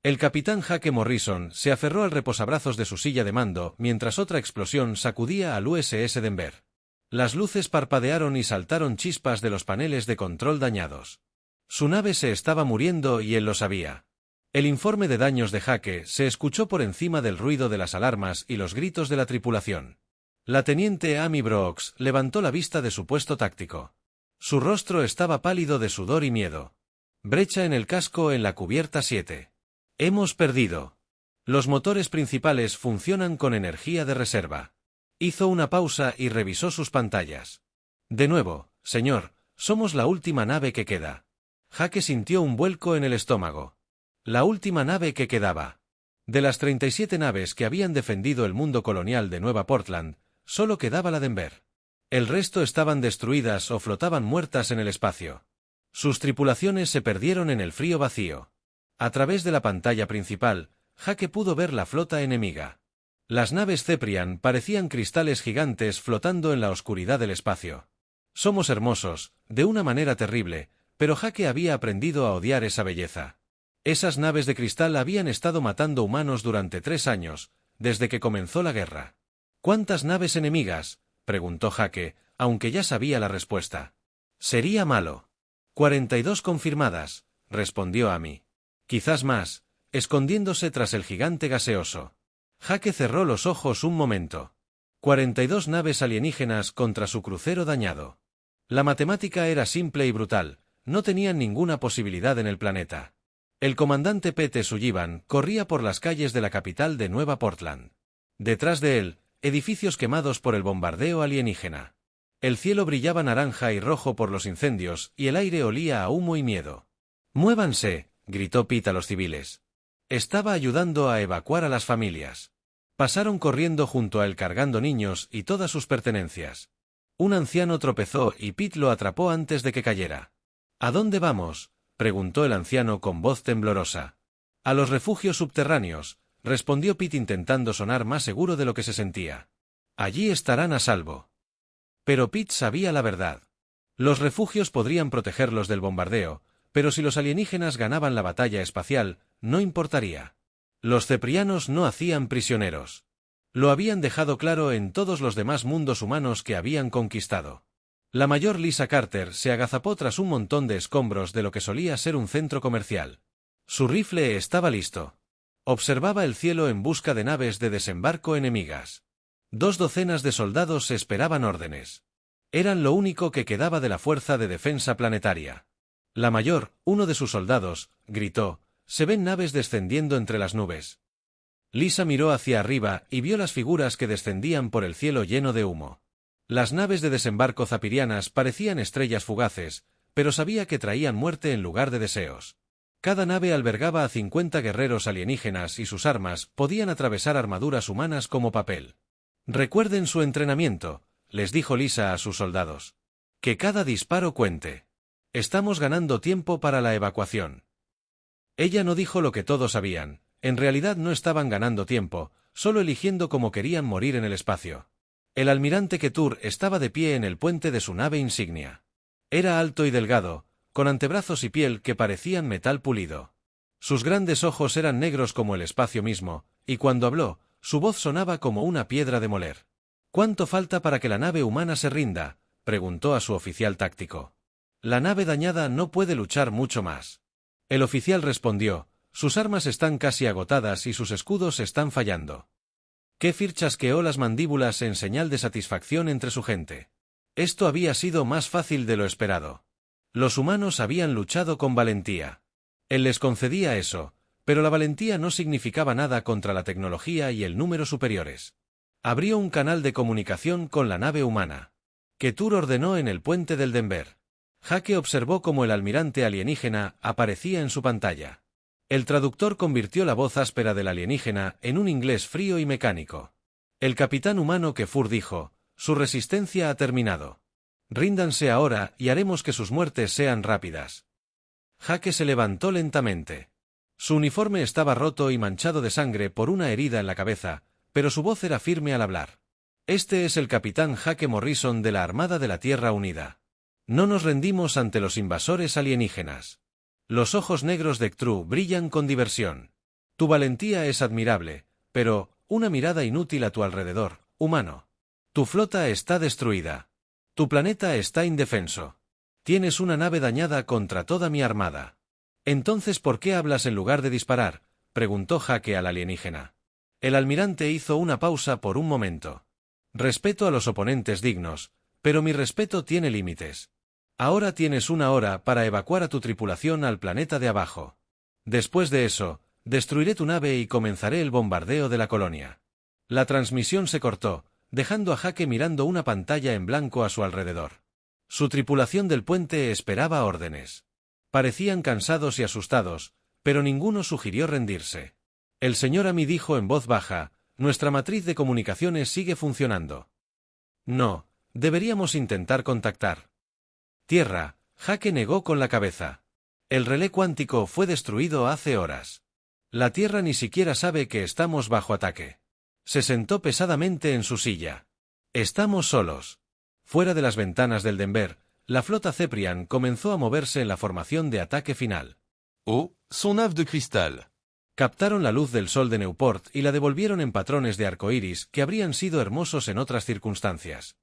El capitán Jake Morrison se aferró al reposabrazos de su silla de mando mientras otra explosión sacudía al USS Denver. Las luces parpadearon y saltaron chispas de los paneles de control dañados. Su nave se estaba muriendo y él lo sabía. El informe de daños de Jake se escuchó por encima del ruido de las alarmas y los gritos de la tripulación. La teniente Amy Brooks levantó la vista de su puesto táctico. Su rostro estaba pálido de sudor y miedo. Brecha en el casco en la cubierta 7. Hemos perdido. Los motores principales funcionan con energía de reserva. Hizo una pausa y revisó sus pantallas. De nuevo, señor, somos la última nave que queda. Jake sintió un vuelco en el estómago. La última nave que quedaba. De las 37 naves que habían defendido el mundo colonial de Nueva Portland, solo quedaba la Denver. El resto estaban destruidas o flotaban muertas en el espacio. Sus tripulaciones se perdieron en el frío vacío. A través de la pantalla principal, Jake pudo ver la flota enemiga. Las naves Ceprian parecían cristales gigantes flotando en la oscuridad del espacio. Somos hermosos, de una manera terrible, pero Jake había aprendido a odiar esa belleza. Esas naves de cristal habían estado matando humanos durante 3 años, desde que comenzó la guerra. ¿Cuántas naves enemigas?, preguntó Jake, aunque ya sabía la respuesta. Sería malo. 42 confirmadas, respondió Amy. Quizás más, escondiéndose tras el gigante gaseoso. Jake cerró los ojos un momento. 42 naves alienígenas contra su crucero dañado. La matemática era simple y brutal, no tenían ninguna posibilidad en el planeta. El comandante Pete Sullivan corría por las calles de la capital de Nueva Portland. Detrás de él, edificios quemados por el bombardeo alienígena. El cielo brillaba naranja y rojo por los incendios y el aire olía a humo y miedo. ¡Muévanse!, gritó Pete a los civiles. Estaba ayudando a evacuar a las familias. Pasaron corriendo junto a él cargando niños y todas sus pertenencias. Un anciano tropezó y Pete lo atrapó antes de que cayera. ¿A dónde vamos?, preguntó el anciano con voz temblorosa. A los refugios subterráneos, respondió Pete intentando sonar más seguro de lo que se sentía. Allí estarán a salvo. Pero Pete sabía la verdad. Los refugios podrían protegerlos del bombardeo, pero si los alienígenas ganaban la batalla espacial, no importaría. Los ceprianos no hacían prisioneros. Lo habían dejado claro en todos los demás mundos humanos que habían conquistado. La mayor Lisa Carter se agazapó tras un montón de escombros de lo que solía ser un centro comercial. Su rifle estaba listo. Observaba el cielo en busca de naves de desembarco enemigas. 2 docenas de soldados esperaban órdenes. Eran lo único que quedaba de la fuerza de defensa planetaria. La mayor, uno de sus soldados, gritó: «Se ven naves descendiendo entre las nubes». Lisa miró hacia arriba y vio las figuras que descendían por el cielo lleno de humo. Las naves de desembarco zapirianas parecían estrellas fugaces, pero sabía que traían muerte en lugar de deseos. Cada nave albergaba a 50 guerreros alienígenas y sus armas podían atravesar armaduras humanas como papel. «Recuerden su entrenamiento», les dijo Lisa a sus soldados. «Que cada disparo cuente. Estamos ganando tiempo para la evacuación». Ella no dijo lo que todos sabían. En realidad no estaban ganando tiempo, solo eligiendo cómo querían morir en el espacio. El almirante Ketur estaba de pie en el puente de su nave insignia. Era alto y delgado, con antebrazos y piel que parecían metal pulido. Sus grandes ojos eran negros como el espacio mismo, y cuando habló, su voz sonaba como una piedra de moler. «¿Cuánto falta para que la nave humana se rinda?», preguntó a su oficial táctico. «La nave dañada no puede luchar mucho más». El oficial respondió: «Sus armas están casi agotadas y sus escudos están fallando». Kefir chasqueó las mandíbulas en señal de satisfacción entre su gente. Esto había sido más fácil de lo esperado. Los humanos habían luchado con valentía. Él les concedía eso, pero la valentía no significaba nada contra la tecnología y el número superiores. Abrió un canal de comunicación con la nave humana. Ketur ordenó en el puente del Denver. Jake observó cómo el almirante alienígena aparecía en su pantalla. El traductor convirtió la voz áspera del alienígena en un inglés frío y mecánico. El capitán humano Kefur dijo: «Su resistencia ha terminado. Ríndanse ahora y haremos que sus muertes sean rápidas». Jake se levantó lentamente. Su uniforme estaba roto y manchado de sangre por una herida en la cabeza, pero su voz era firme al hablar. «Este es el capitán Jake Morrison de la Armada de la Tierra Unida. No nos rendimos ante los invasores alienígenas». Los ojos negros de Ktru brillan con diversión. Tu valentía es admirable, pero, una mirada inútil a tu alrededor, humano. Tu flota está destruida. Tu planeta está indefenso. Tienes una nave dañada contra toda mi armada. Entonces, ¿por qué hablas en lugar de disparar?, preguntó Jake al alienígena. El almirante hizo una pausa por un momento. Respeto a los oponentes dignos, pero mi respeto tiene límites. Ahora tienes 1 hora para evacuar a tu tripulación al planeta de abajo. Después de eso, destruiré tu nave y comenzaré el bombardeo de la colonia. La transmisión se cortó, dejando a Jake mirando una pantalla en blanco a su alrededor. Su tripulación del puente esperaba órdenes. Parecían cansados y asustados, pero ninguno sugirió rendirse. El señor Ami dijo en voz baja: nuestra matriz de comunicaciones sigue funcionando. No, deberíamos intentar contactar. Tierra, Jake negó con la cabeza. El relé cuántico fue destruido hace horas. La Tierra ni siquiera sabe que estamos bajo ataque. Se sentó pesadamente en su silla. Estamos solos. Fuera de las ventanas del Denver, la flota Ceprian comenzó a moverse en la formación de ataque final. Oh, son nave de cristal. Captaron la luz del sol de Newport y la devolvieron en patrones de arcoíris que habrían sido hermosos en otras circunstancias.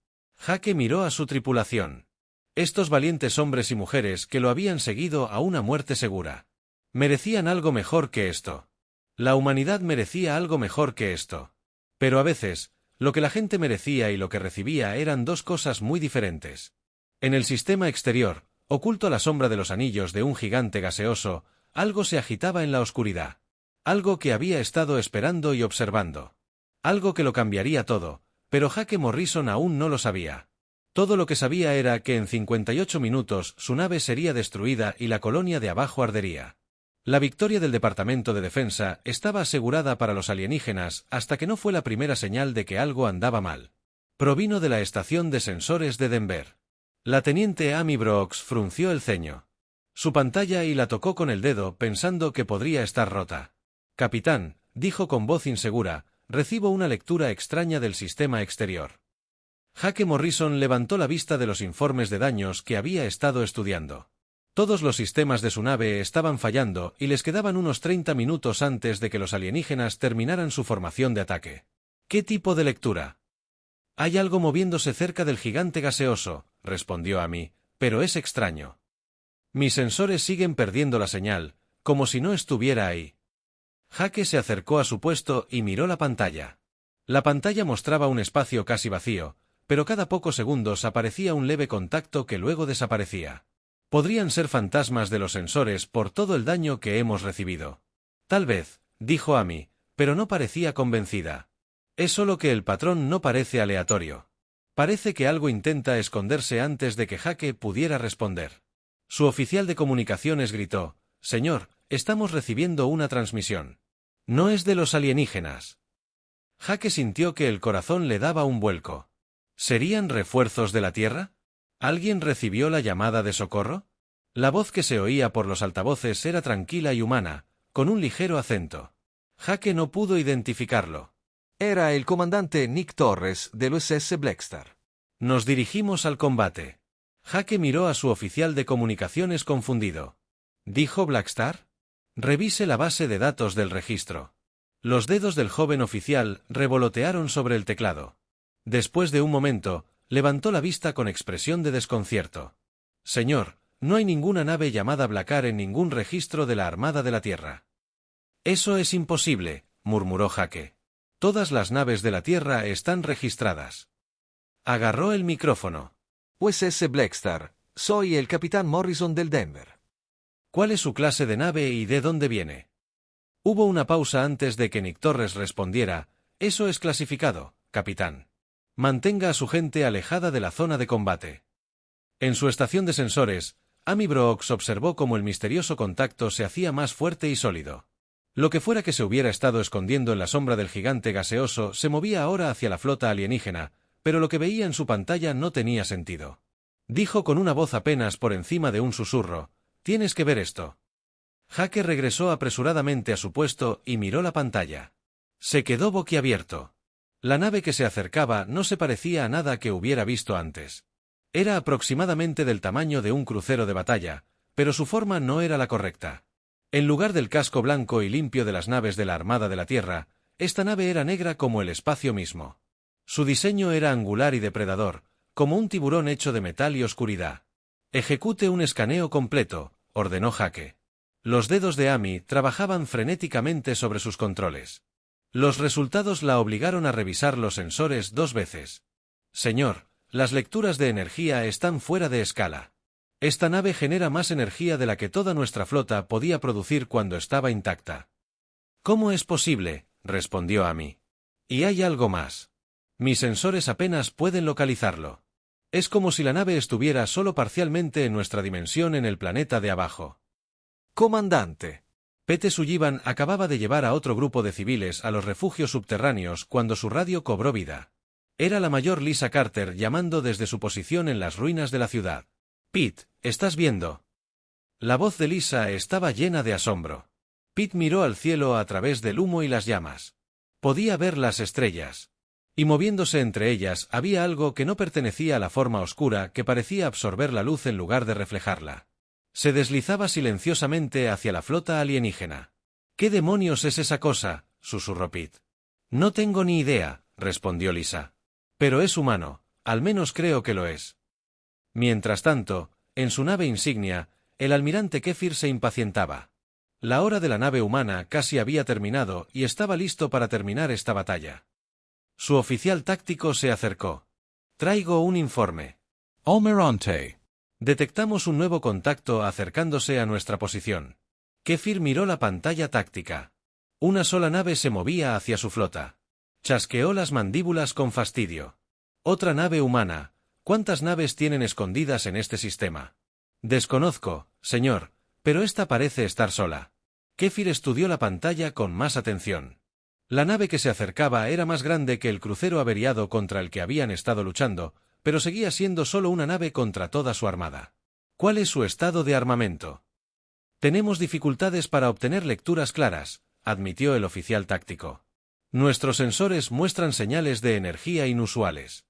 Jake miró a su tripulación. Estos valientes hombres y mujeres que lo habían seguido a una muerte segura. Merecían algo mejor que esto. La humanidad merecía algo mejor que esto. Pero a veces, lo que la gente merecía y lo que recibía eran dos cosas muy diferentes. En el sistema exterior, oculto a la sombra de los anillos de un gigante gaseoso, algo se agitaba en la oscuridad. Algo que había estado esperando y observando. Algo que lo cambiaría todo, pero Jake Morrison aún no lo sabía. Todo lo que sabía era que en 58 minutos su nave sería destruida y la colonia de abajo ardería. La victoria del Departamento de Defensa estaba asegurada para los alienígenas hasta que no fue la primera señal de que algo andaba mal. Provino de la estación de sensores de Denver. La teniente Amy Brooks frunció el ceño. Su pantalla y la tocó con el dedo pensando que podría estar rota. Capitán, dijo con voz insegura, recibo una lectura extraña del sistema exterior. Jake Morrison levantó la vista de los informes de daños que había estado estudiando. Todos los sistemas de su nave estaban fallando y les quedaban unos 30 minutos antes de que los alienígenas terminaran su formación de ataque. ¿Qué tipo de lectura? Hay algo moviéndose cerca del gigante gaseoso, respondió Amy, pero es extraño. Mis sensores siguen perdiendo la señal, como si no estuviera ahí. Jake se acercó a su puesto y miró la pantalla. La pantalla mostraba un espacio casi vacío, pero cada pocos segundos aparecía un leve contacto que luego desaparecía. Podrían ser fantasmas de los sensores por todo el daño que hemos recibido. Tal vez, dijo Amy, pero no parecía convencida. Es solo que el patrón no parece aleatorio. Parece que algo intenta esconderse antes de que Jake pudiera responder. Su oficial de comunicaciones gritó: «Señor, estamos recibiendo una transmisión. No es de los alienígenas». Jake sintió que el corazón le daba un vuelco. ¿Serían refuerzos de la Tierra? ¿Alguien recibió la llamada de socorro? La voz que se oía por los altavoces era tranquila y humana, con un ligero acento. Jake no pudo identificarlo. Era el comandante Nick Torres del USS Blackstar. Nos dirigimos al combate. Jake miró a su oficial de comunicaciones confundido. ¿Dijo Blackstar? Revise la base de datos del registro. Los dedos del joven oficial revolotearon sobre el teclado. Después de un momento, levantó la vista con expresión de desconcierto. Señor, no hay ninguna nave llamada Blackar en ningún registro de la Armada de la Tierra. Eso es imposible, murmuró Jake. Todas las naves de la Tierra están registradas. Agarró el micrófono. USS Blackstar, soy el capitán Morrison del Denver. ¿Cuál es su clase de nave y de dónde viene? Hubo una pausa antes de que Nick Torres respondiera: eso es clasificado, capitán. Mantenga a su gente alejada de la zona de combate. En su estación de sensores, Amy Brooks observó cómo el misterioso contacto se hacía más fuerte y sólido. Lo que fuera que se hubiera estado escondiendo en la sombra del gigante gaseoso se movía ahora hacia la flota alienígena, pero lo que veía en su pantalla no tenía sentido. Dijo con una voz apenas por encima de un susurro: «Tienes que ver esto». Jake regresó apresuradamente a su puesto y miró la pantalla. Se quedó boquiabierto. La nave que se acercaba no se parecía a nada que hubiera visto antes. Era aproximadamente del tamaño de un crucero de batalla, pero su forma no era la correcta. En lugar del casco blanco y limpio de las naves de la Armada de la Tierra, esta nave era negra como el espacio mismo. Su diseño era angular y depredador, como un tiburón hecho de metal y oscuridad. Ejecute un escaneo completo, ordenó Jake. Los dedos de Amy trabajaban frenéticamente sobre sus controles. Los resultados la obligaron a revisar los sensores 2 veces. Señor, las lecturas de energía están fuera de escala. Esta nave genera más energía de la que toda nuestra flota podía producir cuando estaba intacta. ¿Cómo es posible?, respondió Amy. Y hay algo más. Mis sensores apenas pueden localizarlo. Es como si la nave estuviera solo parcialmente en nuestra dimensión en el planeta de abajo. Comandante. Pete Sullivan acababa de llevar a otro grupo de civiles a los refugios subterráneos cuando su radio cobró vida. Era la mayor Lisa Carter llamando desde su posición en las ruinas de la ciudad. Pete, ¿estás viendo? La voz de Lisa estaba llena de asombro. Pete miró al cielo a través del humo y las llamas. Podía ver las estrellas. Y moviéndose entre ellas había algo que no pertenecía a la forma oscura que parecía absorber la luz en lugar de reflejarla. Se deslizaba silenciosamente hacia la flota alienígena. ¿Qué demonios es esa cosa?, susurró Pete. No tengo ni idea, respondió Lisa. Pero es humano, al menos creo que lo es. Mientras tanto, en su nave insignia, el almirante Kefir se impacientaba. La hora de la nave humana casi había terminado y estaba listo para terminar esta batalla. Su oficial táctico se acercó. Traigo un informe. Almirante. Detectamos un nuevo contacto acercándose a nuestra posición. Kefir miró la pantalla táctica. Una sola nave se movía hacia su flota. Chasqueó las mandíbulas con fastidio. Otra nave humana. ¿Cuántas naves tienen escondidas en este sistema? Desconozco, señor, pero esta parece estar sola. Kefir estudió la pantalla con más atención. La nave que se acercaba era más grande que el crucero averiado contra el que habían estado luchando, pero seguía siendo solo una nave contra toda su armada. ¿Cuál es su estado de armamento? Tenemos dificultades para obtener lecturas claras, admitió el oficial táctico. Nuestros sensores muestran señales de energía inusuales.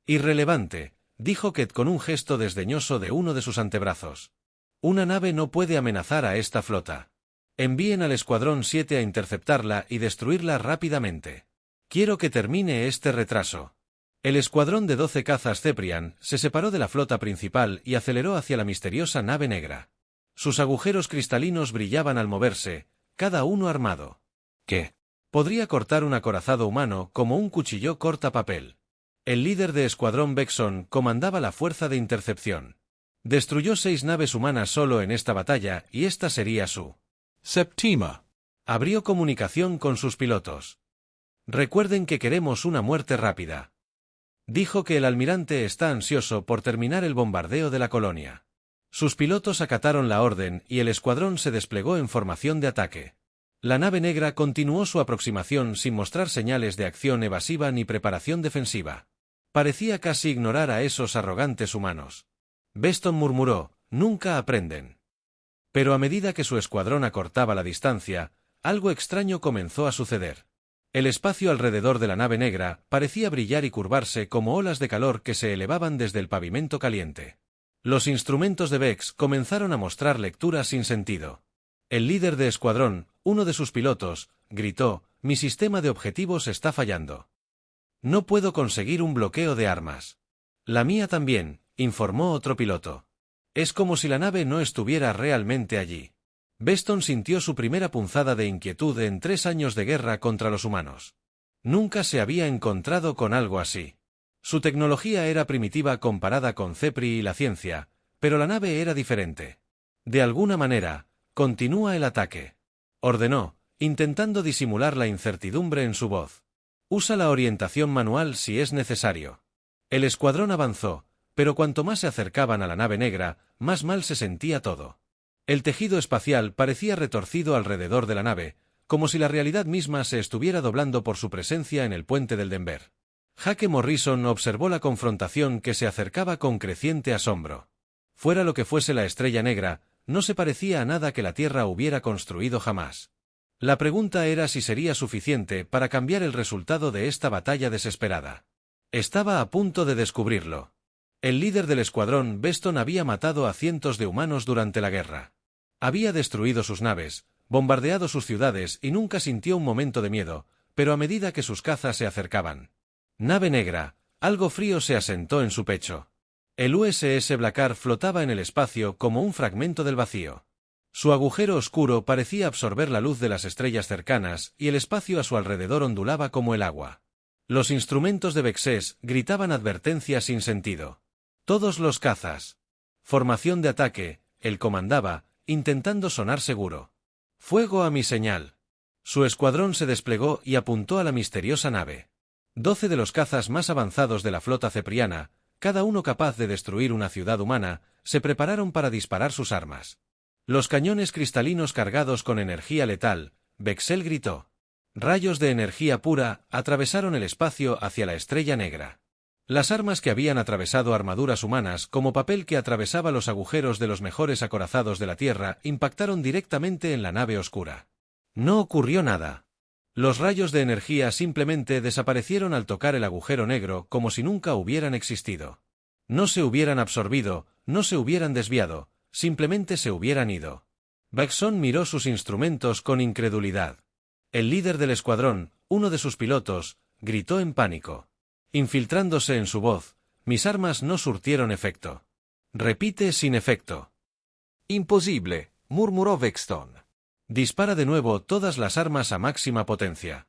Irrelevante, dijo Ket con un gesto desdeñoso de uno de sus antebrazos. Una nave no puede amenazar a esta flota. Envíen al Escuadrón 7 a interceptarla y destruirla rápidamente. Quiero que termine este retraso. El escuadrón de 12 cazas Ceprian se separó de la flota principal y aceleró hacia la misteriosa nave negra. Sus agujeros cristalinos brillaban al moverse, cada uno armado. ¿Qué? Podría cortar un acorazado humano como un cuchillo corta papel. El líder de Escuadrón Bexon comandaba la fuerza de intercepción. Destruyó 6 naves humanas solo en esta batalla y esta sería su Septima. Abrió comunicación con sus pilotos. Recuerden que queremos una muerte rápida. Dijo que el almirante está ansioso por terminar el bombardeo de la colonia. Sus pilotos acataron la orden y el escuadrón se desplegó en formación de ataque. La nave negra continuó su aproximación sin mostrar señales de acción evasiva ni preparación defensiva. Parecía casi ignorar a esos arrogantes humanos. Beston murmuró, nunca aprenden. Pero a medida que su escuadrón acortaba la distancia, algo extraño comenzó a suceder. El espacio alrededor de la nave negra parecía brillar y curvarse como olas de calor que se elevaban desde el pavimento caliente. Los instrumentos de Vex comenzaron a mostrar lecturas sin sentido. El líder de escuadrón, uno de sus pilotos, gritó, «Mi sistema de objetivos está fallando. No puedo conseguir un bloqueo de armas». «La mía también», informó otro piloto. «Es como si la nave no estuviera realmente allí». Beston sintió su primera punzada de inquietud en 3 años de guerra contra los humanos. Nunca se había encontrado con algo así. Su tecnología era primitiva comparada con Cepri y la ciencia, pero la nave era diferente. De alguna manera, continúa el ataque. Ordenó, intentando disimular la incertidumbre en su voz. Usa la orientación manual si es necesario. El escuadrón avanzó, pero cuanto más se acercaban a la nave negra, más mal se sentía todo. El tejido espacial parecía retorcido alrededor de la nave, como si la realidad misma se estuviera doblando por su presencia en el puente del Denver. Jake Morrison observó la confrontación que se acercaba con creciente asombro. Fuera lo que fuese la estrella negra, no se parecía a nada que la Tierra hubiera construido jamás. La pregunta era si sería suficiente para cambiar el resultado de esta batalla desesperada. Estaba a punto de descubrirlo. El líder del escuadrón, Beston, había matado a cientos de humanos durante la guerra. Había destruido sus naves, bombardeado sus ciudades y nunca sintió un momento de miedo, pero a medida que sus cazas se acercaban. Nave negra, algo frío se asentó en su pecho. El USS Blackar flotaba en el espacio como un fragmento del vacío. Su agujero oscuro parecía absorber la luz de las estrellas cercanas y el espacio a su alrededor ondulaba como el agua. Los instrumentos de Vexés gritaban advertencias sin sentido. Todos los cazas. Formación de ataque, él comandaba, intentando sonar seguro. Fuego a mi señal. Su escuadrón se desplegó y apuntó a la misteriosa nave. 12 de los cazas más avanzados de la flota cepriana, cada uno capaz de destruir una ciudad humana, se prepararon para disparar sus armas. Los cañones cristalinos cargados con energía letal, Vexel gritó. Rayos de energía pura atravesaron el espacio hacia la estrella negra. Las armas que habían atravesado armaduras humanas como papel que atravesaba los agujeros de los mejores acorazados de la Tierra impactaron directamente en la nave oscura. No ocurrió nada. Los rayos de energía simplemente desaparecieron al tocar el agujero negro como si nunca hubieran existido. No se hubieran absorbido, no se hubieran desviado, simplemente se hubieran ido. Baxon miró sus instrumentos con incredulidad. El líder del escuadrón, uno de sus pilotos, gritó en pánico. Infiltrándose en su voz, mis armas no surtieron efecto. Repite sin efecto. Imposible, murmuró Vexton. Dispara de nuevo todas las armas a máxima potencia.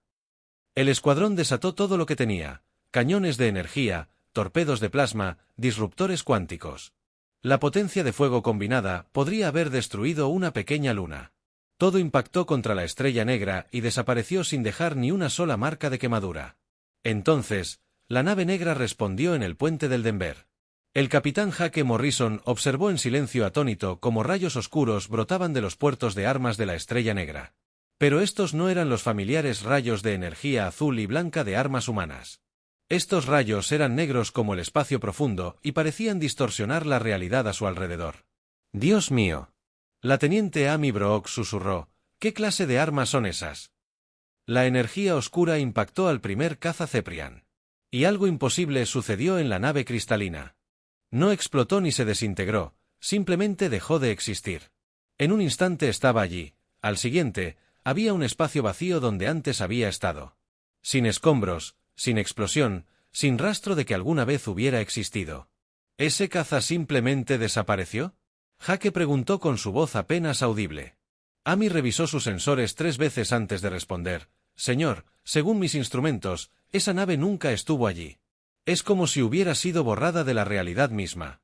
El escuadrón desató todo lo que tenía, cañones de energía, torpedos de plasma, disruptores cuánticos. La potencia de fuego combinada podría haber destruido una pequeña luna. Todo impactó contra la estrella negra y desapareció sin dejar ni una sola marca de quemadura. Entonces, la nave negra respondió en el puente del Denver. El capitán Hake Morrison observó en silencio atónito cómo rayos oscuros brotaban de los puertos de armas de la estrella negra. Pero estos no eran los familiares rayos de energía azul y blanca de armas humanas. Estos rayos eran negros como el espacio profundo y parecían distorsionar la realidad a su alrededor. «Dios mío». La teniente Amy Brock susurró, «¿Qué clase de armas son esas?». La energía oscura impactó al primer caza Ceprian. Y algo imposible sucedió en la nave cristalina. No explotó ni se desintegró, simplemente dejó de existir. En un instante estaba allí, al siguiente, había un espacio vacío donde antes había estado. Sin escombros, sin explosión, sin rastro de que alguna vez hubiera existido. ¿Ese caza simplemente desapareció? Hake preguntó con su voz apenas audible. Amy revisó sus sensores 3 veces antes de responder. Señor, según mis instrumentos, esa nave nunca estuvo allí. Es como si hubiera sido borrada de la realidad misma.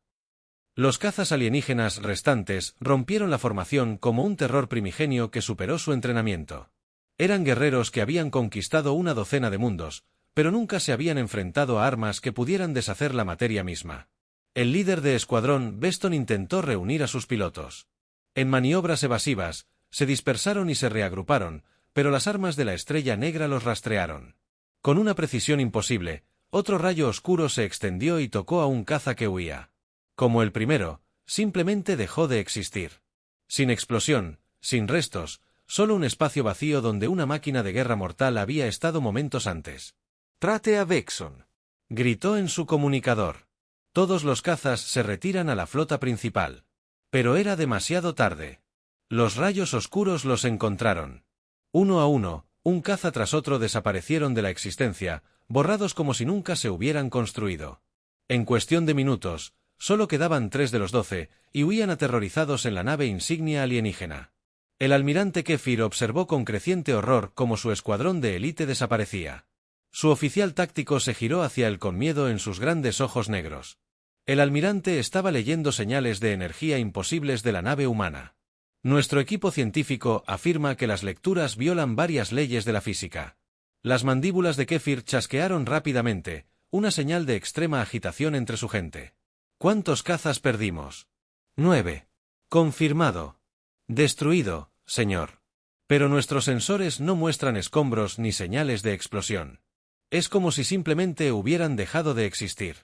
Los cazas alienígenas restantes rompieron la formación como un terror primigenio que superó su entrenamiento. Eran guerreros que habían conquistado una docena de mundos, pero nunca se habían enfrentado a armas que pudieran deshacer la materia misma. El líder de escuadrón, Beston, intentó reunir a sus pilotos. En maniobras evasivas, se dispersaron y se reagruparon, pero las armas de la estrella negra los rastrearon. Con una precisión imposible, otro rayo oscuro se extendió y tocó a un caza que huía. Como el primero, simplemente dejó de existir. Sin explosión, sin restos, solo un espacio vacío donde una máquina de guerra mortal había estado momentos antes. «Trate a Vexon», gritó en su comunicador. Todos los cazas se retiran a la flota principal. Pero era demasiado tarde. Los rayos oscuros los encontraron. Uno a uno, un caza tras otro desaparecieron de la existencia, borrados como si nunca se hubieran construido. En cuestión de minutos, solo quedaban 3 de los 12, y huían aterrorizados en la nave insignia alienígena. El almirante Kefir observó con creciente horror cómo su escuadrón de élite desaparecía. Su oficial táctico se giró hacia él con miedo en sus grandes ojos negros. El almirante estaba leyendo señales de energía imposibles de la nave humana. Nuestro equipo científico afirma que las lecturas violan varias leyes de la física. Las mandíbulas de Kefir chasquearon rápidamente, una señal de extrema agitación entre su gente. ¿Cuántos cazas perdimos? 9. Confirmado. Destruido, señor. Pero nuestros sensores no muestran escombros ni señales de explosión. Es como si simplemente hubieran dejado de existir.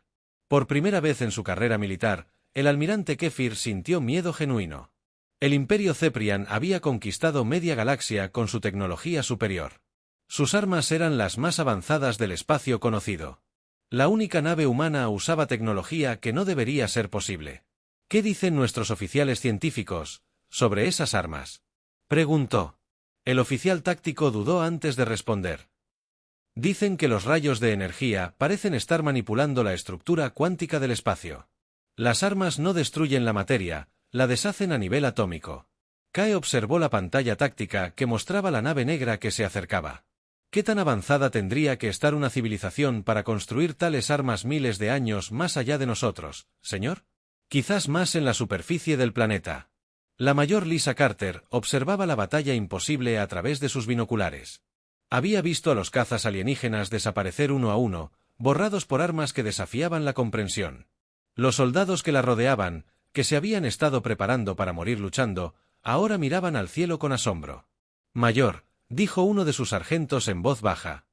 Por primera vez en su carrera militar, el almirante Kefir sintió miedo genuino. El Imperio Ceprian había conquistado media galaxia con su tecnología superior. Sus armas eran las más avanzadas del espacio conocido. La única nave humana usaba tecnología que no debería ser posible. ¿Qué dicen nuestros oficiales científicos? sobre esas armas? Preguntó. El oficial táctico dudó antes de responder. Dicen que los rayos de energía parecen estar manipulando la estructura cuántica del espacio. Las armas no destruyen la materia, la deshacen a nivel atómico. Kae observó la pantalla táctica que mostraba la nave negra que se acercaba. ¿Qué tan avanzada tendría que estar una civilización para construir tales armas miles de años más allá de nosotros, señor? Quizás más en la superficie del planeta. La mayor Lisa Carter observaba la batalla imposible a través de sus binoculares. Había visto a los cazas alienígenas desaparecer uno a uno, borrados por armas que desafiaban la comprensión. Los soldados que la rodeaban, que se habían estado preparando para morir luchando, ahora miraban al cielo con asombro. «Mayor», dijo uno de sus sargentos en voz baja.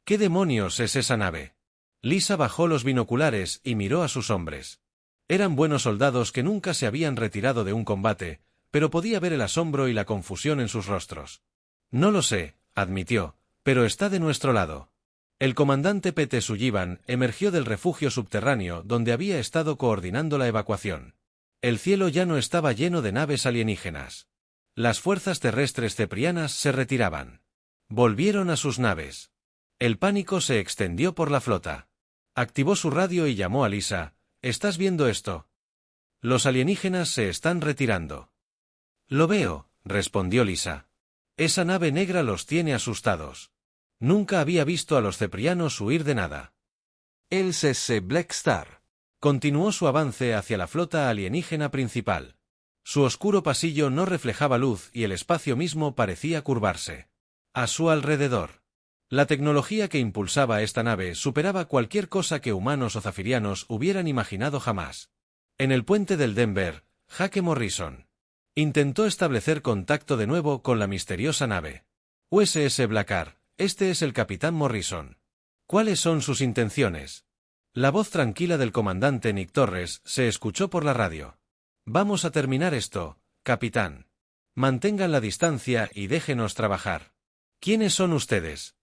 «¿Qué demonios es esa nave?» Lisa bajó los binoculares y miró a sus hombres. Eran buenos soldados que nunca se habían retirado de un combate, pero podía ver el asombro y la confusión en sus rostros. «No lo sé», admitió, «pero está de nuestro lado». El comandante Pete Sullivan emergió del refugio subterráneo donde había estado coordinando la evacuación. El cielo ya no estaba lleno de naves alienígenas. Las fuerzas terrestres ceprianas se retiraban. Volvieron a sus naves. El pánico se extendió por la flota. Activó su radio y llamó a Lisa. «¿Estás viendo esto? Los alienígenas se están retirando». «Lo veo», respondió Lisa. «Esa nave negra los tiene asustados. Nunca había visto a los ceprianos huir de nada». El SS Black Star continuó su avance hacia la flota alienígena principal. Su oscuro pasillo no reflejaba luz y el espacio mismo parecía curvarse. A su alrededor, la tecnología que impulsaba esta nave superaba cualquier cosa que humanos o zafirianos hubieran imaginado jamás. En el puente del Denver, Jake Morrison intentó establecer contacto de nuevo con la misteriosa nave. «USS Blackar, este es el capitán Morrison. ¿Cuáles son sus intenciones?» La voz tranquila del comandante Nick Torres se escuchó por la radio. «Vamos a terminar esto, capitán. Mantengan la distancia y déjenos trabajar». «¿Quiénes son ustedes?»,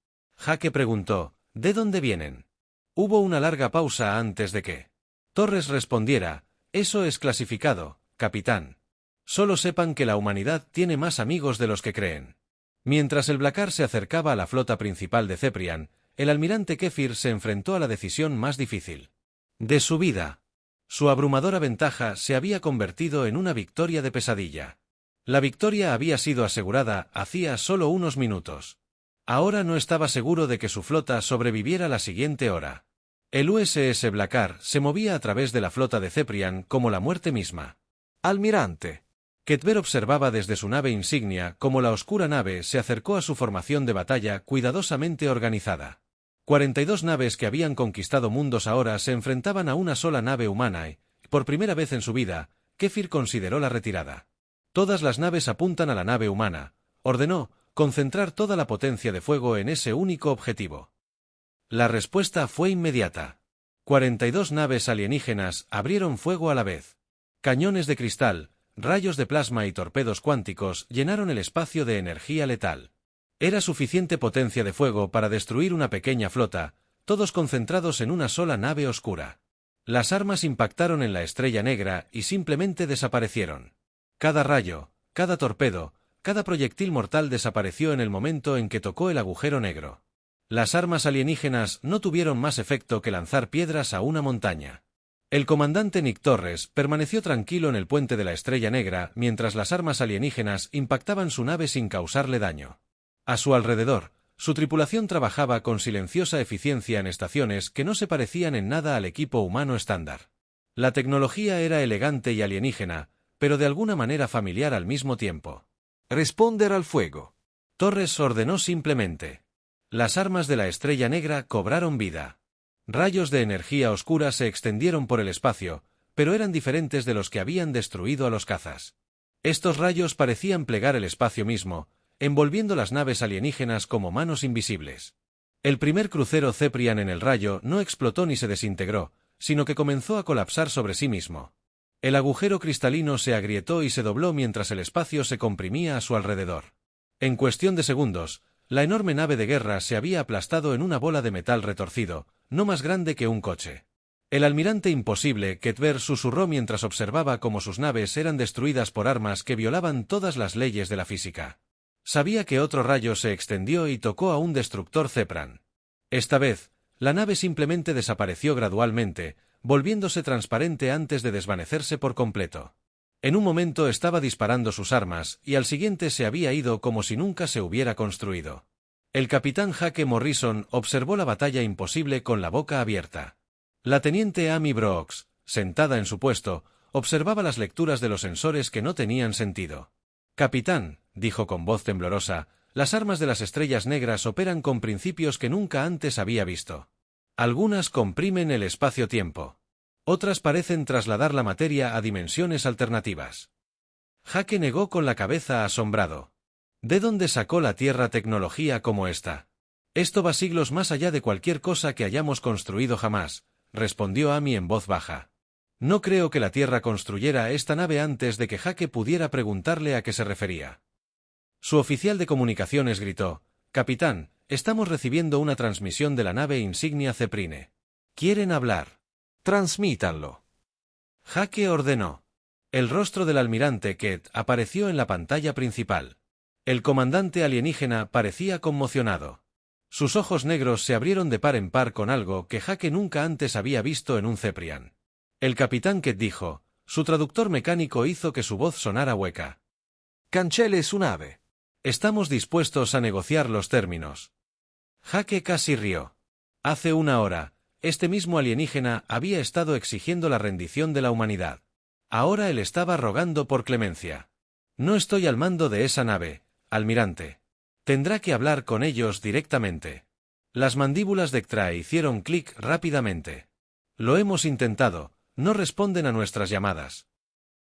Jake preguntó. «¿De dónde vienen?». Hubo una larga pausa antes de que Torres respondiera. «Eso es clasificado, capitán. Solo sepan que la humanidad tiene más amigos de los que creen». Mientras el Blackar se acercaba a la flota principal de Ceprian, el almirante Kefir se enfrentó a la decisión más difícil de su vida. Su abrumadora ventaja se había convertido en una victoria de pesadilla. La victoria había sido asegurada hacía solo unos minutos. Ahora no estaba seguro de que su flota sobreviviera la siguiente hora. El USS Blackar se movía a través de la flota de Ceprian como la muerte misma. «Almirante». Ketver observaba desde su nave insignia cómo la oscura nave se acercó a su formación de batalla cuidadosamente organizada. 42 naves que habían conquistado mundos ahora se enfrentaban a una sola nave humana y, por primera vez en su vida, Kefir consideró la retirada. «Todas las naves apuntan a la nave humana», ordenó, concentrar toda la potencia de fuego en ese único objetivo. La respuesta fue inmediata. 42 naves alienígenas abrieron fuego a la vez. Cañones de cristal, rayos de plasma y torpedos cuánticos llenaron el espacio de energía letal. Era suficiente potencia de fuego para destruir una pequeña flota, todos concentrados en una sola nave oscura. Las armas impactaron en la estrella negra y simplemente desaparecieron. Cada rayo, cada torpedo, cada proyectil mortal desapareció en el momento en que tocó el agujero negro. Las armas alienígenas no tuvieron más efecto que lanzar piedras a una montaña. El comandante Nick Torres permaneció tranquilo en el puente de la estrella negra mientras las armas alienígenas impactaban su nave sin causarle daño. A su alrededor, su tripulación trabajaba con silenciosa eficiencia en estaciones que no se parecían en nada al equipo humano estándar. La tecnología era elegante y alienígena, pero de alguna manera familiar al mismo tiempo. «Responder al fuego». Torres ordenó simplemente. Las armas de la estrella negra cobraron vida. Rayos de energía oscura se extendieron por el espacio, pero eran diferentes de los que habían destruido a los cazas. Estos rayos parecían plegar el espacio mismo, envolviendo las naves alienígenas como manos invisibles. El primer crucero Ceprian en el rayo no explotó ni se desintegró, sino que comenzó a colapsar sobre sí mismo. El agujero cristalino se agrietó y se dobló mientras el espacio se comprimía a su alrededor. En cuestión de segundos, la enorme nave de guerra se había aplastado en una bola de metal retorcido, no más grande que un coche. El almirante imposible, Ketver, susurró mientras observaba cómo sus naves eran destruidas por armas que violaban todas las leyes de la física. Sabía que otro rayo se extendió y tocó a un destructor Zepran. Esta vez, la nave simplemente desapareció gradualmente, volviéndose transparente antes de desvanecerse por completo. En un momento estaba disparando sus armas, y al siguiente se había ido como si nunca se hubiera construido. El capitán Jake Morrison observó la batalla imposible con la boca abierta. La teniente Amy Brooks, sentada en su puesto, observaba las lecturas de los sensores que no tenían sentido. «Capitán», dijo con voz temblorosa, «las armas de las estrellas negras operan con principios que nunca antes había visto. Algunas comprimen el espacio-tiempo. Otras parecen trasladar la materia a dimensiones alternativas». Jake negó con la cabeza asombrado. ¿De dónde sacó la Tierra tecnología como esta? Esto va siglos más allá de cualquier cosa que hayamos construido jamás, respondió Amy en voz baja. No creo que la Tierra construyera esta nave antes de que Jake pudiera preguntarle a qué se refería. Su oficial de comunicaciones gritó: «Capitán, estamos recibiendo una transmisión de la nave insignia Zeprine. ¿Quieren hablar?» Transmítanlo. Jake ordenó. El rostro del almirante Ket apareció en la pantalla principal. El comandante alienígena parecía conmocionado. Sus ojos negros se abrieron de par en par con algo que Jake nunca antes había visto en un Zeprian. El capitán Ket dijo. Su traductor mecánico hizo que su voz sonara hueca. Cancele su nave. Estamos dispuestos a negociar los términos. Jake casi rió. Hace una hora, este mismo alienígena había estado exigiendo la rendición de la humanidad. Ahora él estaba rogando por clemencia. No estoy al mando de esa nave, almirante. Tendrá que hablar con ellos directamente. Las mandíbulas de Ktra hicieron clic rápidamente. Lo hemos intentado, no responden a nuestras llamadas.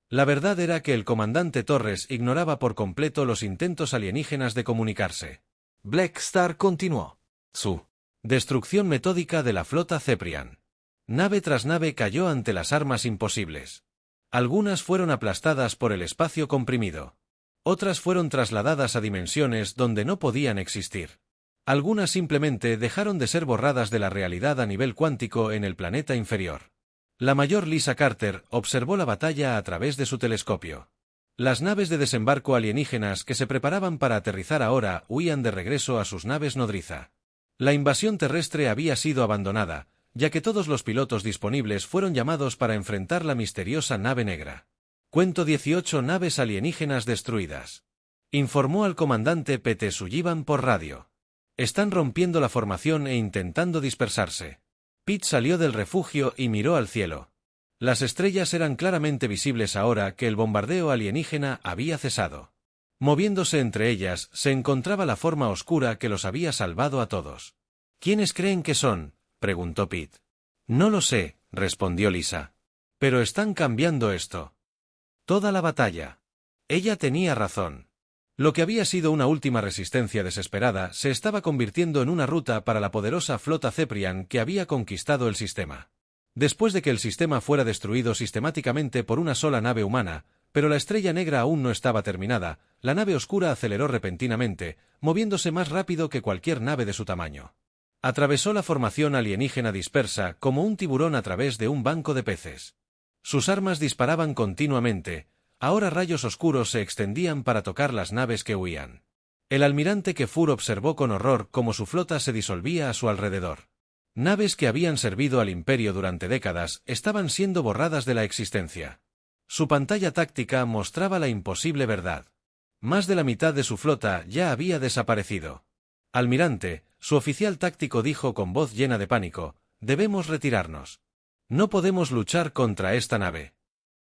La verdad era que el comandante Torres ignoraba por completo los intentos alienígenas de comunicarse. Black Star continuó su destrucción metódica de la flota Zeprian. Nave tras nave cayó ante las armas imposibles. Algunas fueron aplastadas por el espacio comprimido. Otras fueron trasladadas a dimensiones donde no podían existir. Algunas simplemente dejaron de ser borradas de la realidad a nivel cuántico en el planeta inferior. La mayor Lisa Carter observó la batalla a través de su telescopio. Las naves de desembarco alienígenas que se preparaban para aterrizar ahora huían de regreso a sus naves nodriza. La invasión terrestre había sido abandonada, ya que todos los pilotos disponibles fueron llamados para enfrentar la misteriosa nave negra. Cuento 18 naves alienígenas destruidas. Informó al comandante P.T. Sullivan por radio. Están rompiendo la formación e intentando dispersarse. Pete salió del refugio y miró al cielo. Las estrellas eran claramente visibles ahora que el bombardeo alienígena había cesado. Moviéndose entre ellas se encontraba la forma oscura que los había salvado a todos. ¿Quiénes creen que son?, preguntó Pete. No lo sé, respondió Lisa. Pero están cambiando esto. Toda la batalla. Ella tenía razón. Lo que había sido una última resistencia desesperada se estaba convirtiendo en una ruta para la poderosa flota Zeprian que había conquistado el sistema. Después de que el sistema fuera destruido sistemáticamente por una sola nave humana, pero la estrella negra aún no estaba terminada, la nave oscura aceleró repentinamente, moviéndose más rápido que cualquier nave de su tamaño. Atravesó la formación alienígena dispersa como un tiburón a través de un banco de peces. Sus armas disparaban continuamente. Ahora rayos oscuros se extendían para tocar las naves que huían. El almirante Kefur observó con horror cómo su flota se disolvía a su alrededor. Naves que habían servido al Imperio durante décadas estaban siendo borradas de la existencia. Su pantalla táctica mostraba la imposible verdad. Más de la mitad de su flota ya había desaparecido. Almirante, su oficial táctico dijo con voz llena de pánico, «Debemos retirarnos. No podemos luchar contra esta nave».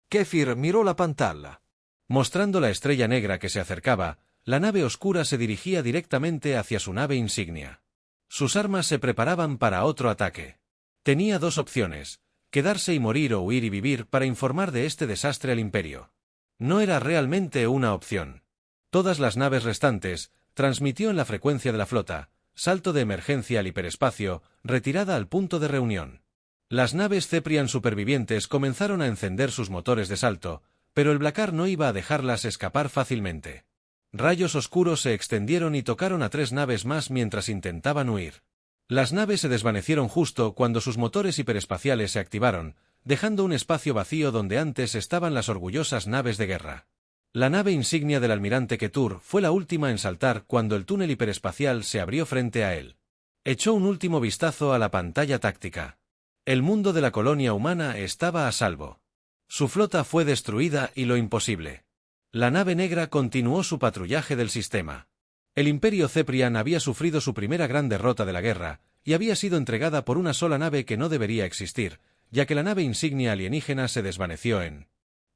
Kefir miró la pantalla. Mostrando la estrella negra que se acercaba, la nave oscura se dirigía directamente hacia su nave insignia. Sus armas se preparaban para otro ataque. Tenía dos opciones, quedarse y morir o huir y vivir para informar de este desastre al Imperio. No era realmente una opción. Todas las naves restantes, transmitió en la frecuencia de la flota, salto de emergencia al hiperespacio, retirada al punto de reunión. Las naves Zeprian supervivientes comenzaron a encender sus motores de salto, pero el Blackar no iba a dejarlas escapar fácilmente. Rayos oscuros se extendieron y tocaron a 3 naves más mientras intentaban huir. Las naves se desvanecieron justo cuando sus motores hiperespaciales se activaron, dejando un espacio vacío donde antes estaban las orgullosas naves de guerra. La nave insignia del almirante Ketur fue la última en saltar cuando el túnel hiperespacial se abrió frente a él. Echó un último vistazo a la pantalla táctica. El mundo de la colonia humana estaba a salvo. Su flota fue destruida y lo imposible. La nave negra continuó su patrullaje del sistema. El Imperio Ceprian había sufrido su primera gran derrota de la guerra, y había sido entregada por una sola nave que no debería existir, ya que la nave insignia alienígena se desvaneció en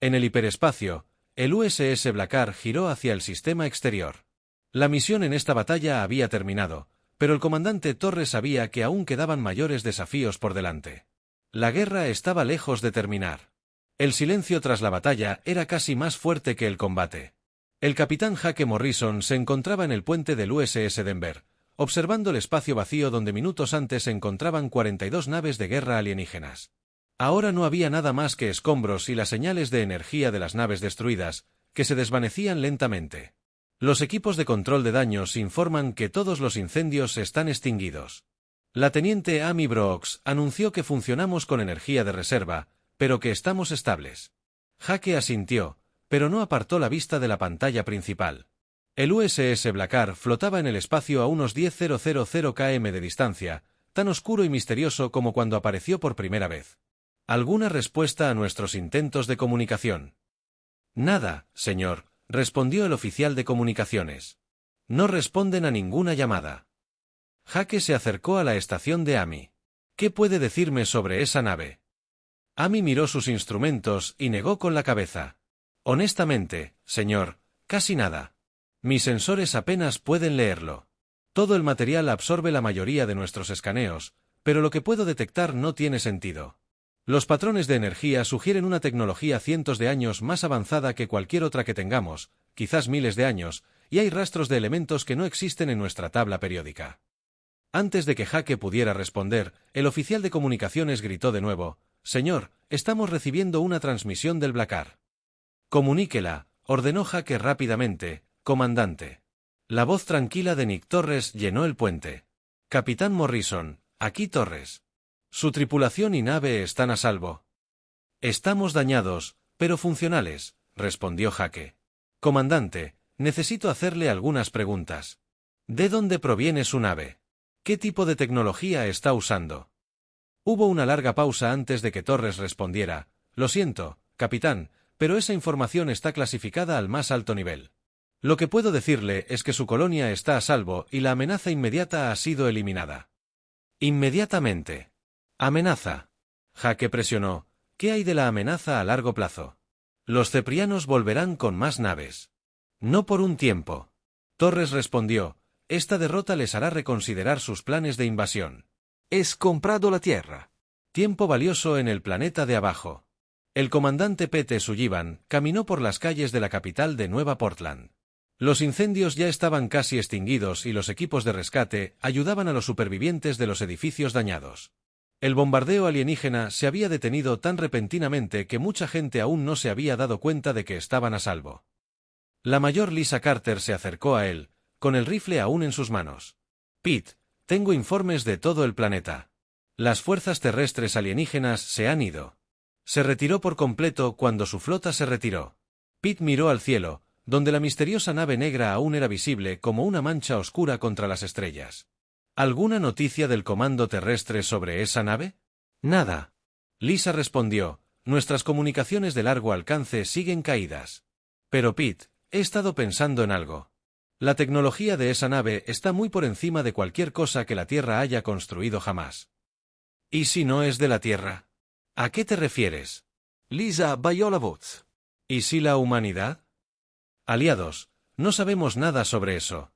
el hiperespacio. El USS Blackar giró hacia el sistema exterior. La misión en esta batalla había terminado, pero el comandante Torres sabía que aún quedaban mayores desafíos por delante. La guerra estaba lejos de terminar. El silencio tras la batalla era casi más fuerte que el combate. El capitán Jake Morrison se encontraba en el puente del USS Denver, observando el espacio vacío donde minutos antes se encontraban 42 naves de guerra alienígenas. Ahora no había nada más que escombros y las señales de energía de las naves destruidas, que se desvanecían lentamente. Los equipos de control de daños informan que todos los incendios están extinguidos. La teniente Amy Brooks anunció que funcionamos con energía de reserva, pero que estamos estables. Jake asintió, pero no apartó la vista de la pantalla principal. El USS Blackar flotaba en el espacio a unos 10.000 km de distancia, tan oscuro y misterioso como cuando apareció por primera vez. ¿Alguna respuesta a nuestros intentos de comunicación? Nada, señor, respondió el oficial de comunicaciones. No responden a ninguna llamada. Jake se acercó a la estación de Amy. ¿Qué puede decirme sobre esa nave? Amy miró sus instrumentos y negó con la cabeza. Honestamente, señor, casi nada. Mis sensores apenas pueden leerlo. Todo el material absorbe la mayoría de nuestros escaneos, pero lo que puedo detectar no tiene sentido. Los patrones de energía sugieren una tecnología cientos de años más avanzada que cualquier otra que tengamos, quizás miles de años, y hay rastros de elementos que no existen en nuestra tabla periódica. Antes de que Jake pudiera responder, el oficial de comunicaciones gritó de nuevo: «Señor, estamos recibiendo una transmisión del Blackar». «Comuníquela», ordenó Jake rápidamente. «Comandante». La voz tranquila de Nick Torres llenó el puente. «Capitán Morrison, aquí Torres. Su tripulación y nave están a salvo». «Estamos dañados, pero funcionales», respondió Jake. «Comandante, necesito hacerle algunas preguntas. ¿De dónde proviene su nave? ¿Qué tipo de tecnología está usando?» Hubo una larga pausa antes de que Torres respondiera: «Lo siento, capitán, pero esa información está clasificada al más alto nivel. Lo que puedo decirle es que su colonia está a salvo y la amenaza inmediata ha sido eliminada». «Inmediatamente». «Amenaza». Jake presionó. «¿Qué hay de la amenaza a largo plazo?» «Los ceprianos volverán con más naves». «No por un tiempo». Torres respondió: «Esta derrota les hará reconsiderar sus planes de invasión». «Es comprado la Tierra». Tiempo valioso en el planeta de abajo. El comandante Pete Sullivan caminó por las calles de la capital de Nueva Portland. Los incendios ya estaban casi extinguidos y los equipos de rescate ayudaban a los supervivientes de los edificios dañados. El bombardeo alienígena se había detenido tan repentinamente que mucha gente aún no se había dado cuenta de que estaban a salvo. La mayor Lisa Carter se acercó a él, con el rifle aún en sus manos. «Pete, tengo informes de todo el planeta. Las fuerzas terrestres alienígenas se han ido». Se retiró por completo cuando su flota se retiró. Pete miró al cielo, donde la misteriosa nave negra aún era visible como una mancha oscura contra las estrellas. ¿Alguna noticia del comando terrestre sobre esa nave? Nada. Lisa respondió: «Nuestras comunicaciones de largo alcance siguen caídas». «Pero Pete, he estado pensando en algo. La tecnología de esa nave está muy por encima de cualquier cosa que la Tierra haya construido jamás». «¿Y si no es de la Tierra? ¿A qué te refieres?» Lisa bajó la voz. ¿Y si la humanidad? Aliados, no sabemos nada sobre eso.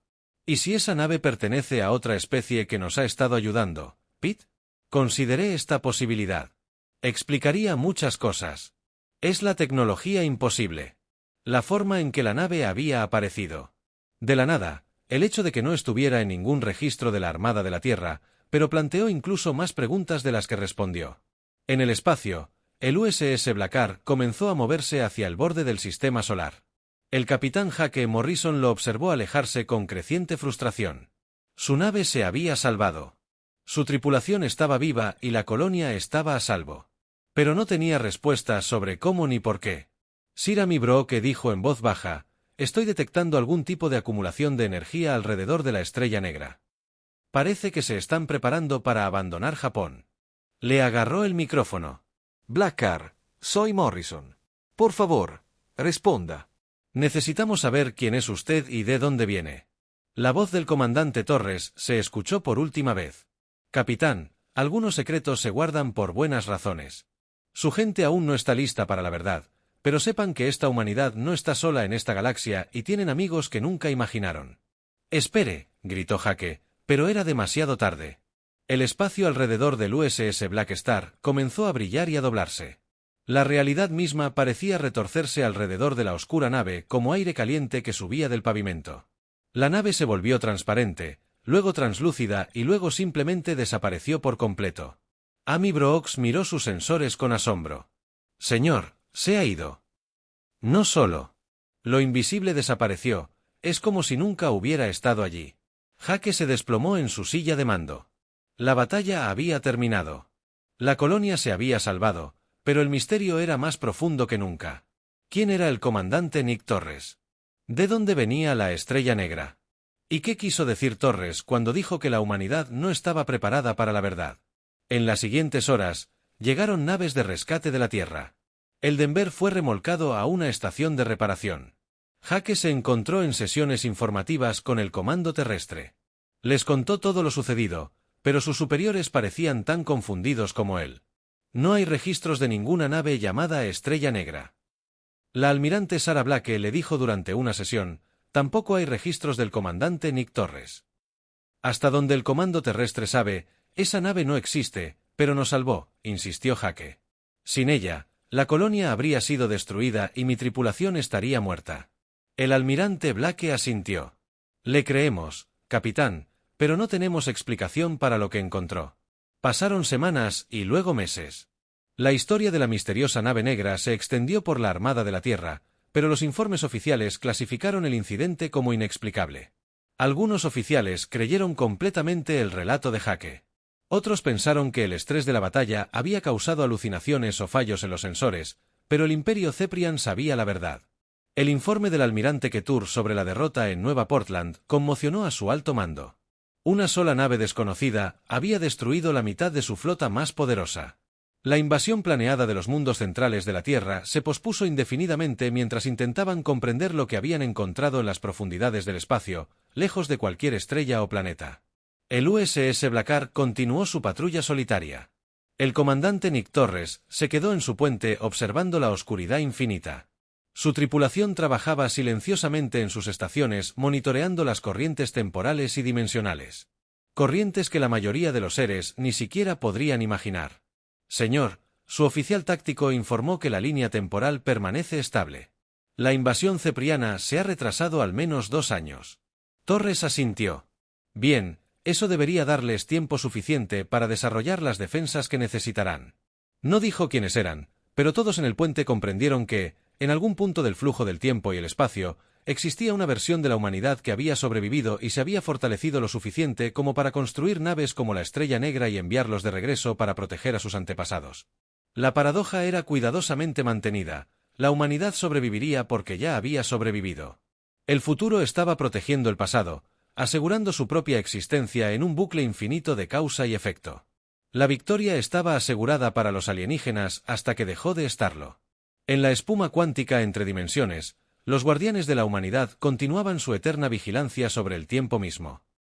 ¿Y si esa nave pertenece a otra especie que nos ha estado ayudando, Pete? Consideré esta posibilidad. Explicaría muchas cosas. Es la tecnología imposible. La forma en que la nave había aparecido. De la nada, el hecho de que no estuviera en ningún registro de la Armada de la Tierra, pero planteó incluso más preguntas de las que respondió. En el espacio, el USS Blackar comenzó a moverse hacia el borde del sistema solar. El capitán Jake Morrison lo observó alejarse con creciente frustración. Su nave se había salvado. Su tripulación estaba viva y la colonia estaba a salvo. Pero no tenía respuestas sobre cómo ni por qué. Sir Amy Brooke dijo en voz baja: «Estoy detectando algún tipo de acumulación de energía alrededor de la Estrella Negra. Parece que se están preparando para abandonar Japón». Le agarró el micrófono. Blackar, soy Morrison. Por favor, responda. Necesitamos saber quién es usted y de dónde viene. La voz del comandante Torres se escuchó por última vez. Capitán, algunos secretos se guardan por buenas razones. Su gente aún no está lista para la verdad, pero sepan que esta humanidad no está sola en esta galaxia y tienen amigos que nunca imaginaron. Espere, gritó Jake, pero era demasiado tarde. El espacio alrededor del USS Black Star comenzó a brillar y a doblarse. La realidad misma parecía retorcerse alrededor de la oscura nave como aire caliente que subía del pavimento. La nave se volvió transparente, luego translúcida y luego simplemente desapareció por completo. Amy Brooks miró sus sensores con asombro. «Señor, se ha ido». No solo. Lo invisible desapareció, es como si nunca hubiera estado allí. Jake se desplomó en su silla de mando. La batalla había terminado. La colonia se había salvado, pero el misterio era más profundo que nunca. ¿Quién era el comandante Nick Torres? ¿De dónde venía la Estrella Negra? ¿Y qué quiso decir Torres cuando dijo que la humanidad no estaba preparada para la verdad? En las siguientes horas, llegaron naves de rescate de la Tierra. El Denver fue remolcado a una estación de reparación. Jake se encontró en sesiones informativas con el comando terrestre. Les contó todo lo sucedido, pero sus superiores parecían tan confundidos como él. No hay registros de ninguna nave llamada Estrella Negra. La almirante Sarah Blake le dijo durante una sesión: tampoco hay registros del comandante Nick Torres. Hasta donde el comando terrestre sabe, esa nave no existe, pero nos salvó, insistió Jake. Sin ella, la colonia habría sido destruida y mi tripulación estaría muerta. El almirante Blake asintió. Le creemos, capitán, pero no tenemos explicación para lo que encontró. Pasaron semanas y luego meses. La historia de la misteriosa nave negra se extendió por la Armada de la Tierra, pero los informes oficiales clasificaron el incidente como inexplicable. Algunos oficiales creyeron completamente el relato de Jake. Otros pensaron que el estrés de la batalla había causado alucinaciones o fallos en los sensores, pero el Imperio Ceprian sabía la verdad. El informe del almirante Ketur sobre la derrota en Nueva Portland conmocionó a su alto mando. Una sola nave desconocida había destruido la mitad de su flota más poderosa. La invasión planeada de los mundos centrales de la Tierra se pospuso indefinidamente mientras intentaban comprender lo que habían encontrado en las profundidades del espacio, lejos de cualquier estrella o planeta. El USS Blackar continuó su patrulla solitaria. El comandante Nick Torres se quedó en su puente observando la oscuridad infinita. Su tripulación trabajaba silenciosamente en sus estaciones monitoreando las corrientes temporales y dimensionales. Corrientes que la mayoría de los seres ni siquiera podrían imaginar. Señor, su oficial táctico informó que la línea temporal permanece estable. La invasión cepriana se ha retrasado al menos 2 años. Torres asintió. Bien, eso debería darles tiempo suficiente para desarrollar las defensas que necesitarán. No dijo quiénes eran, pero todos en el puente comprendieron que, en algún punto del flujo del tiempo y el espacio, existía una versión de la humanidad que había sobrevivido y se había fortalecido lo suficiente como para construir naves como la Estrella Negra y enviarlos de regreso para proteger a sus antepasados. La paradoja era cuidadosamente mantenida: la humanidad sobreviviría porque ya había sobrevivido. El futuro estaba protegiendo el pasado, asegurando su propia existencia en un bucle infinito de causa y efecto. La victoria estaba asegurada para los alienígenas hasta que dejó de estarlo. En la espuma cuántica entre dimensiones, los guardianes de la humanidad continuaban su eterna vigilancia sobre el tiempo mismo.